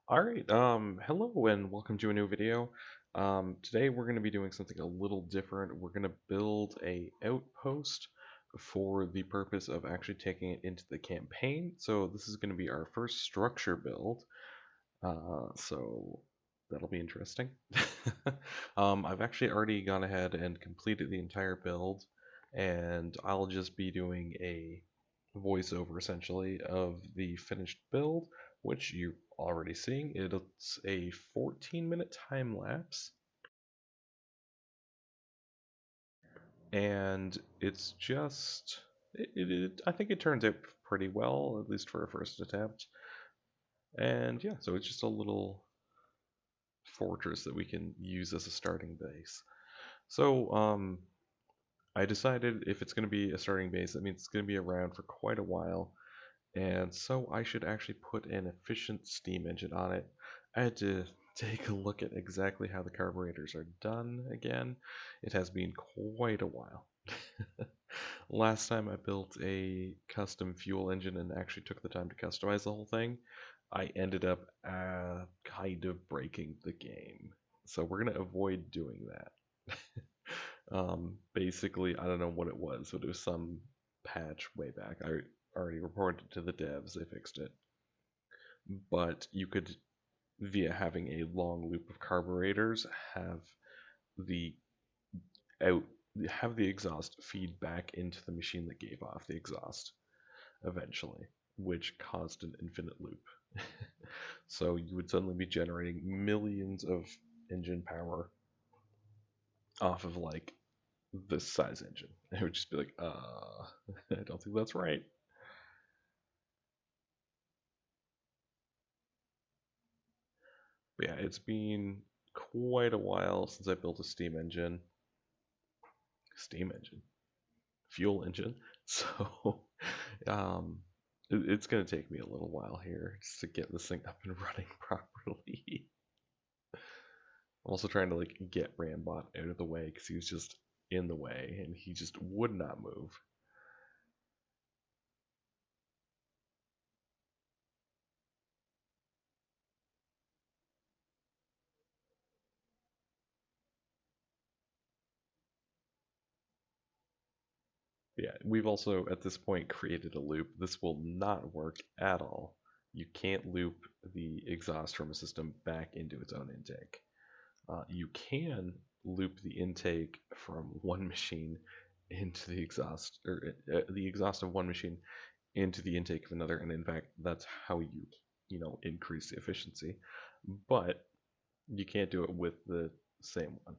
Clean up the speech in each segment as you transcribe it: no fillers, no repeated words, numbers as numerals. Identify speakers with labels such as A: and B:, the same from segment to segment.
A: Alright, hello and welcome to a new video. Today we're going to be doing something a little different. We're going to build a outpost for the purpose of actually taking it into the campaign. So this is going to be our first structure build. So that'll be interesting. I've actually already gone ahead and completed the entire build, and I'll just be doing a voiceover essentially of the finished build, which you're already seeing. It's a 14-minute time lapse, and it's just I think it turns out pretty well, at least for a first attempt. And yeah, so it's just a little fortress that we can use as a starting base. So I decided if it's going to be a starting base, that means it's going to be around for quite a while. And so I should actually put an efficient steam engine on it. I had to take a look at exactly how the carburetors are done again. It has been quite a while. Last time I built a custom fuel engine and actually took the time to customize the whole thing, I ended up kind of breaking the game. So we're going to avoid doing that. Basically, I don't know what it was, but it was some patch way back. I already reported to the devs, they fixed it. But you could, via having a long loop of carburetors, have the out have the exhaust feed back into the machine that gave off the exhaust eventually, which caused an infinite loop. So you would suddenly be generating millions of engine power off of like this size engine. It would just be like, I don't think that's right. But yeah, it's been quite a while since I built a steam engine, fuel engine. So, um, it's gonna take me a little while here just to get this thing up and running properly. I'm also trying to like get Rambot out of the way because he was just in the way and he just would not move. Yeah, we've also at this point created a loop. This will not work at all. You can't loop the exhaust from a system back into its own intake. You can loop the intake from one machine into the exhaust, or the exhaust of one machine into the intake of another, and in fact, that's how you increase the efficiency. But you can't do it with the same one.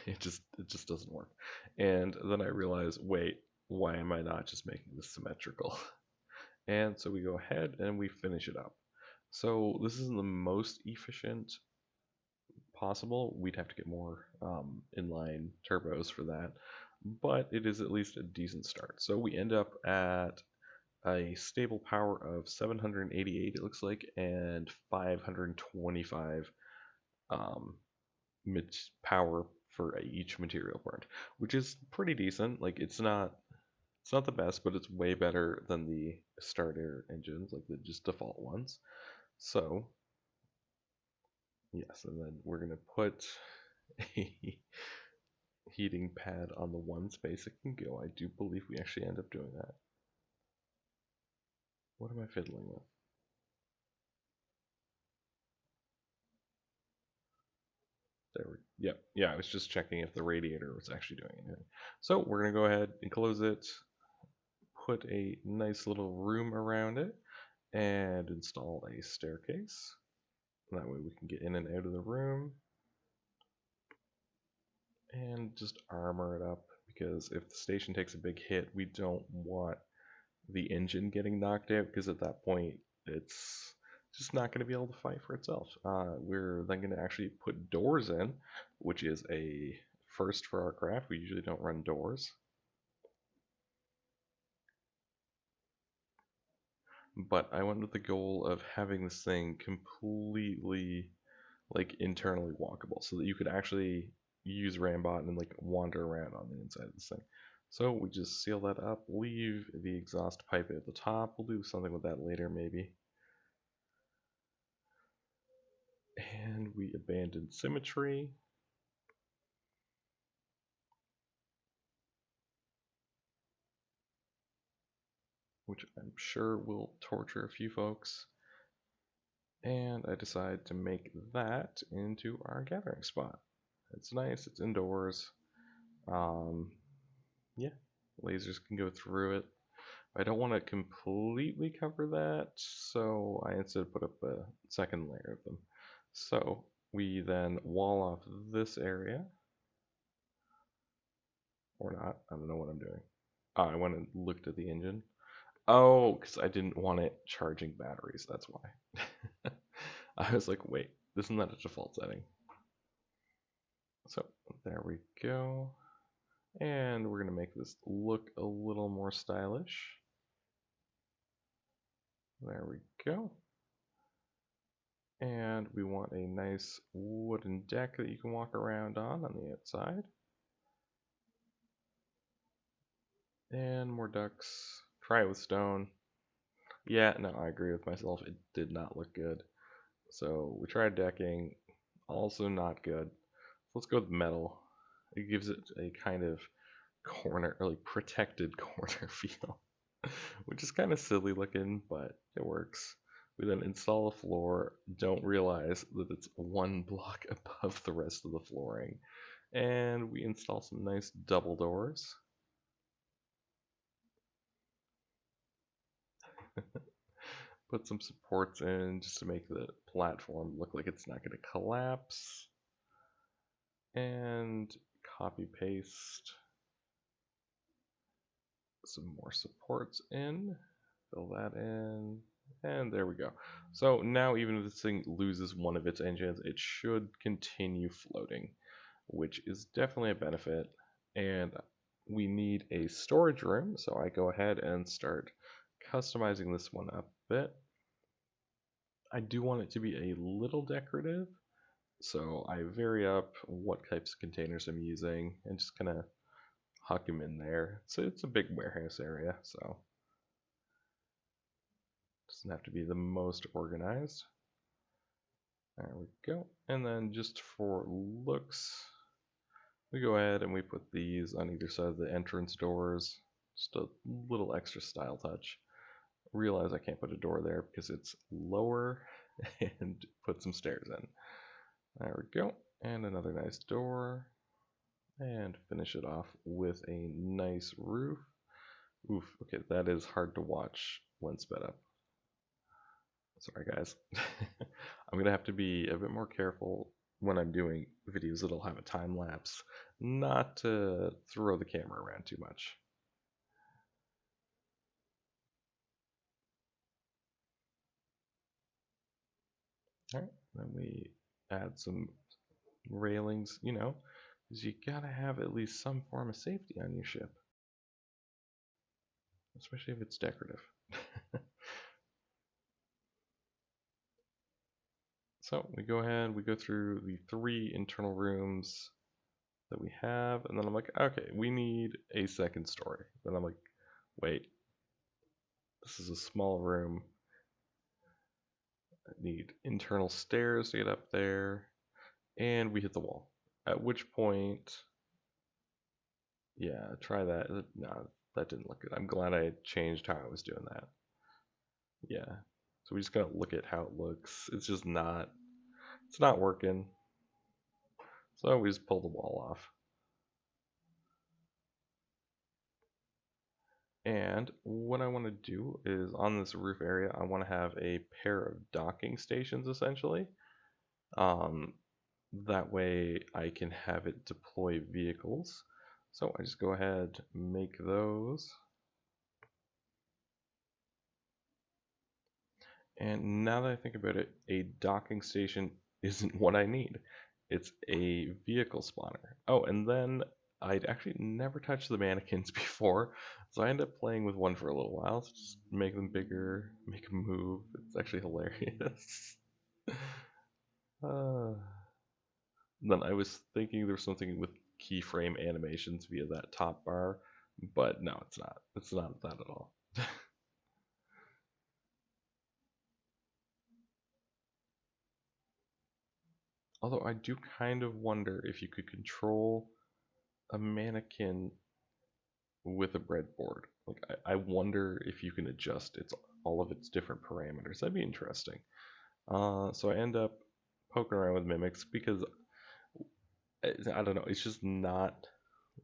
A: It just doesn't work. And then I realized, wait, why am I not just making this symmetrical? And so we go ahead and we finish it up. So this isn't the most efficient possible. We'd have to get more inline turbos for that, but it is at least a decent start. So we end up at a stable power of 788, it looks like, and 525 um, power for each material burned, which is pretty decent. Like it's not the best, but it's way better than the starter engines, like the just default ones. So yes, and then we're gonna put a heating pad on the one space it can go. I do believe we actually end up doing that. What am I fiddling with? There we Yep. Yeah, I was just checking if the radiator was actually doing anything. So we're gonna go ahead and close it, put a nice little room around it, and install a staircase. That way we can get in and out of the room and just armor it up because if the station takes a big hit, we don't want the engine getting knocked out because at that point it's just not going to be able to fight for itself. We're then going to actually put doors in, which is a first for our craft. We usually don't run doors, but I went with the goal of having this thing completely like internally walkable so that you could actually use Rambot and like wander around on the inside of this thing. So we just seal that up, leave the exhaust pipe at the top. We'll do something with that later maybe. And we abandon symmetry. Which I'm sure will torture a few folks. And I decide to make that into our gathering spot. It's nice, it's indoors. Yeah, lasers can go through it. I don't want to completely cover that, so I instead put up a second layer of them. So we then wall off this area, or not, I don't know what I'm doing. Oh, I went and looked at the engine. Oh, because I didn't want it charging batteries, that's why. I was like, wait, isn't that a default setting? So there we go. And we're going to make this look a little more stylish. There we go. And we want a nice wooden deck that you can walk around on the outside. And more ducks. Try it with stone. Yeah, no, I agree with myself. It did not look good. So we tried decking. Also not good. Let's go with metal. It gives it a kind of corner, or like protected corner feel, which is kind of silly looking, but it works. We then install a floor, don't realize that it's one block above the rest of the flooring, and we install some nice double doors. Put some supports in just to make the platform look like it's not going to collapse, and copy paste some more supports in, fill that in, and there we go. So now even if this thing loses one of its engines, it should continue floating, which is definitely a benefit. And we need a storage room, so I go ahead and start customizing this one up a bit. I do want it to be a little decorative, so I vary up what types of containers I'm using and just kind of huck them in there. So it's a big warehouse area, so doesn't have to be the most organized. There we go. And then just for looks, we go ahead and we put these on either side of the entrance doors. Just a little extra style touch. Realize I can't put a door there because it's lower, and put some stairs in. There we go. And another nice door. And finish it off with a nice roof. Oof, okay, that is hard to watch when sped up. Sorry guys. I'm gonna have to be a bit more careful when I'm doing videos that'll have a time lapse, not to throw the camera around too much. Alright, then we add some railings, because you gotta have at least some form of safety on your ship, especially if it's decorative. So we go ahead, we go through the 3 internal rooms that we have, and then I'm like, okay, we need a second story. Then I'm like, wait, this is a small room. I need internal stairs to get up there, and we hit the wall. At which point, yeah, try that. No, that didn't look good. I'm glad I changed how I was doing that. Yeah, so we just gotta look at how it looks. It's not working. So we just pull the wall off. And what I want to do is on this roof area, I want to have a pair of docking stations essentially. Um, that way I can have it deploy vehicles. So I just go ahead, make those. And now that I think about it, a docking station isn't what I need. It's a vehicle spawner. Oh, and then I'd actually never touched the mannequins before, so I ended up playing with one for a little while. So just make them bigger, make them move. It's actually hilarious. uh, then I was thinking there was something with keyframe animations via that top bar, but no, it's not. It's not that at all. Although I do kind of wonder if you could control a mannequin with a breadboard. Like I wonder if you can adjust all of its different parameters. That'd be interesting. So I end up poking around with mimics because I don't know, it's just not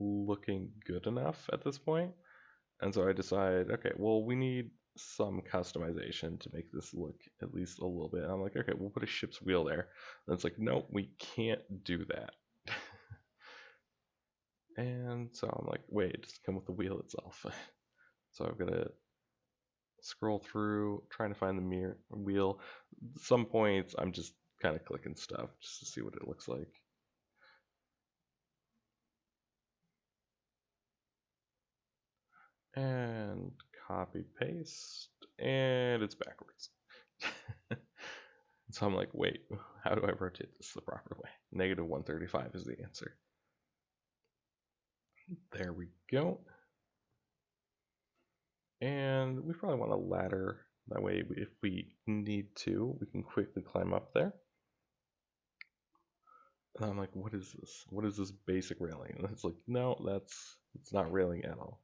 A: looking good enough at this point. And so I decide, okay, well, we need some customization to make this look at least a little bit. And I'm like, okay, we'll put a ship's wheel there. And it's like, nope, we can't do that. And so I'm like, wait, just come with the wheel itself. So I'm gonna scroll through, trying to find the mirror wheel. Some points I'm just kind of clicking stuff just to see what it looks like. And copy paste, and it's backwards. So I'm like, wait, how do I rotate this the proper way? Negative 135 is the answer. There we go. And we probably want a ladder. That way, if we need to, we can quickly climb up there. And I'm like, what is this? What is this basic railing? And it's like, no, it's not railing at all.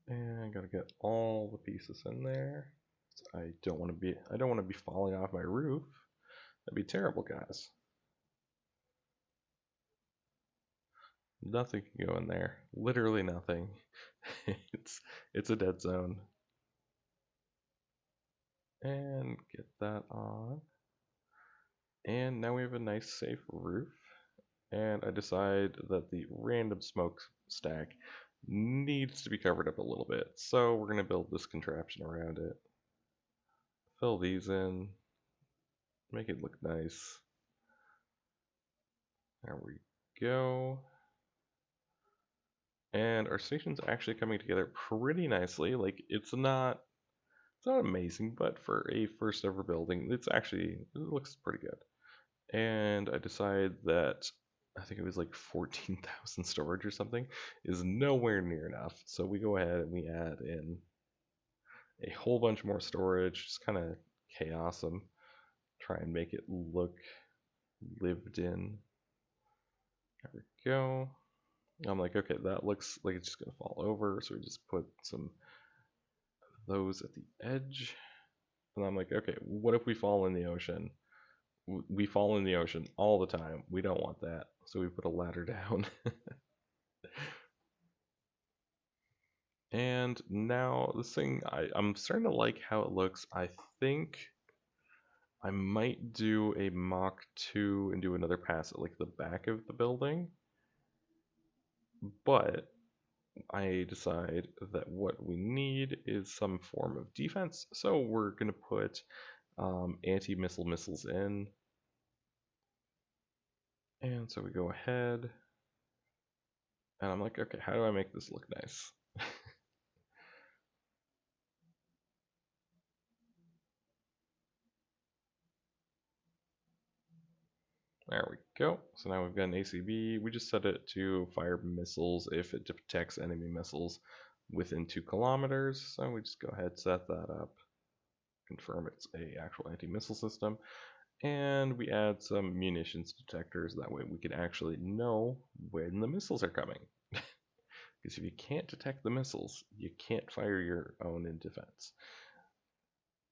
A: And I gotta get all the pieces in there. I don't want to be falling off my roof. That'd be terrible, guys. Nothing can go in there. Literally nothing. it's it's a dead zone. And get that on. And now we have a nice safe roof. And I decide that the random smokestack needs to be covered up a little bit. So we're gonna build this contraption around it. Fill these in. Make it look nice. There we go. And our station's actually coming together pretty nicely. Like it's not amazing, but for a first ever building, it looks pretty good. And I decided that I think it was like 14,000 storage or something is nowhere near enough. So we go ahead and we add in a whole bunch more storage, just kind of chaos them, try and make it look lived in. There we go. I'm like, okay, that looks like it's just gonna fall over, so we just put some of those at the edge. And I'm like, okay, what if we fall in the ocean? We fall in the ocean all the time. We don't want that. So we put a ladder down. And now this thing, I'm starting to like how it looks. I think I might do a Mach 2 and do another pass at like the back of the building. But I decide that what we need is some form of defense. So we're going to put anti-missile missiles in. And so we go ahead. And I'm like, okay, how do I make this look nice? There we go. So now we've got an ACB. We just set it to fire missiles if it detects enemy missiles within 2 kilometers. So we just go ahead, set that up, confirm it's a actual anti-missile system, and we add some munitions detectors. That way we can actually know when the missiles are coming. Because if you can't detect the missiles, you can't fire your own in defense.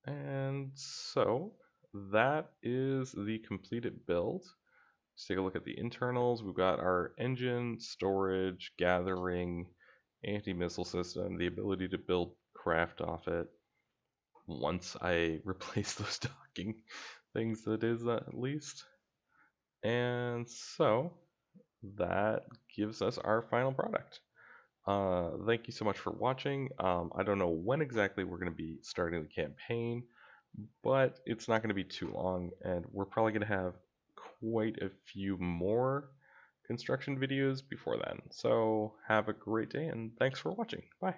A: And so that is the completed build. Let's take a look at the internals. We've got our engine, storage, gathering, anti-missile system, the ability to build craft off it. Once I replace those docking things, that is at least. And so that gives us our final product. Thank you so much for watching. I don't know when exactly we're going to be starting the campaign, but it's not going to be too long, and we're probably going to have quite a few more construction videos before then. So have a great day, and thanks for watching. Bye.